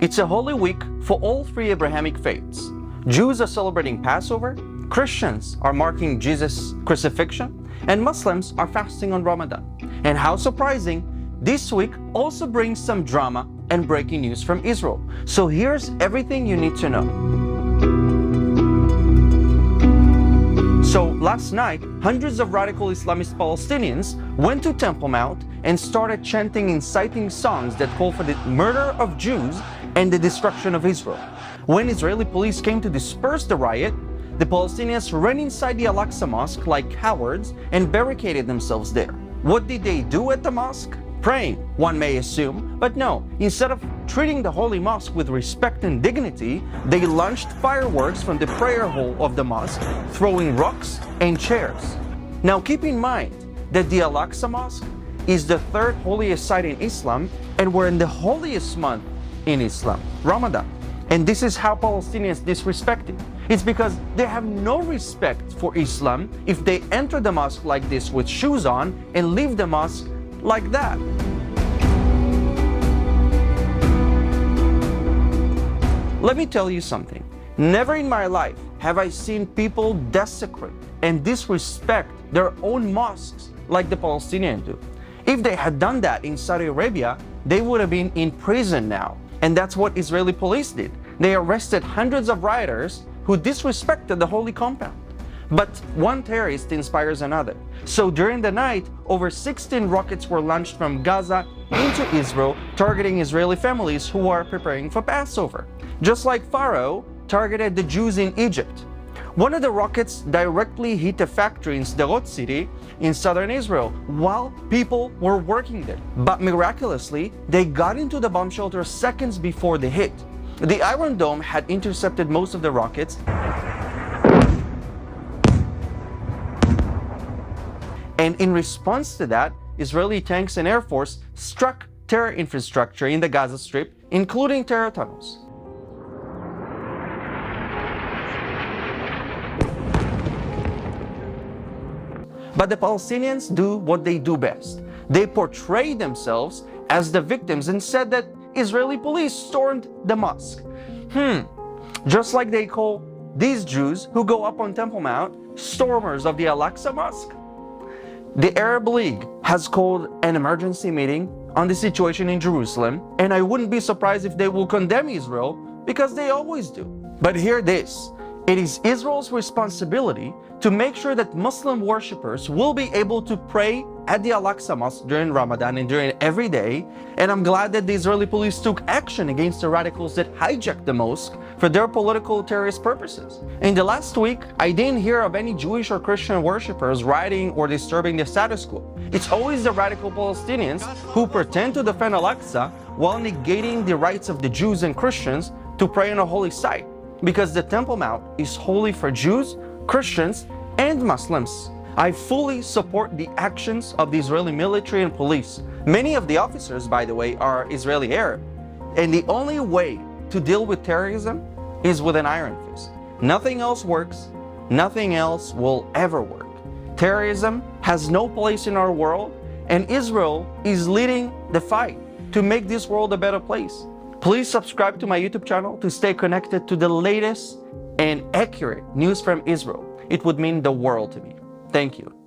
It's a holy week for all three Abrahamic faiths. Jews are celebrating Passover, Christians are marking Jesus' crucifixion, and Muslims are fasting on Ramadan. And how surprising, this week also brings some drama and breaking news from Israel. So here's everything you need to know. So last night, hundreds of radical Islamist Palestinians went to Temple Mount and started chanting inciting songs that call for the murder of Jews and the destruction of Israel. When Israeli police came to disperse the riot, the Palestinians ran inside the Al-Aqsa mosque like cowards and barricaded themselves there. What did they do at the mosque? Praying, one may assume, but no. Instead of treating the holy mosque with respect and dignity, they launched fireworks from the prayer hall of the mosque, throwing rocks and chairs. Now keep in mind that the Al-Aqsa mosque is the third holiest site in Islam, and we're in the holiest month in Islam, Ramadan. And this is how Palestinians disrespect it. It's because they have no respect for Islam if they enter the mosque like this with shoes on and leave the mosque like that. Let me tell you something. Never in my life have I seen people desecrate and disrespect their own mosques like the Palestinians do. If they had done that in Saudi Arabia, they would have been in prison now. And that's what Israeli police did. They arrested hundreds of rioters who disrespected the holy compound. But one terrorist inspires another. So during the night, over 16 rockets were launched from Gaza into Israel, targeting Israeli families who are preparing for Passover. Just like Pharaoh targeted the Jews in Egypt. One of the rockets directly hit a factory in Sderot city in southern Israel while people were working there. But miraculously, they got into the bomb shelter seconds before the hit. The Iron Dome had intercepted most of the rockets, and in response to that, Israeli tanks and Air Force struck terror infrastructure in the Gaza Strip, including terror tunnels. But the Palestinians do what they do best. They portray themselves as the victims and said that Israeli police stormed the mosque. Just like they call these Jews who go up on Temple Mount stormers of the Al-Aqsa mosque. The Arab League has called an emergency meeting on the situation in Jerusalem, and I wouldn't be surprised if they will condemn Israel because they always do. But hear this. It is Israel's responsibility to make sure that Muslim worshippers will be able to pray at the Al-Aqsa Mosque during Ramadan and during every day. And I'm glad that the Israeli police took action against the radicals that hijacked the mosque for their political terrorist purposes. In the last week, I didn't hear of any Jewish or Christian worshippers rioting or disturbing the status quo. It's always the radical Palestinians who pretend to defend Al-Aqsa while negating the rights of the Jews and Christians to pray on a holy site. Because the Temple Mount is holy for Jews, Christians, and Muslims. I fully support the actions of the Israeli military and police. Many of the officers, by the way, are Israeli Arab. And the only way to deal with terrorism is with an iron fist. Nothing else works. Nothing else will ever work. Terrorism has no place in our world, and Israel is leading the fight to make this world a better place. Please subscribe to my YouTube channel to stay connected to the latest and accurate news from Israel. It would mean the world to me. Thank you.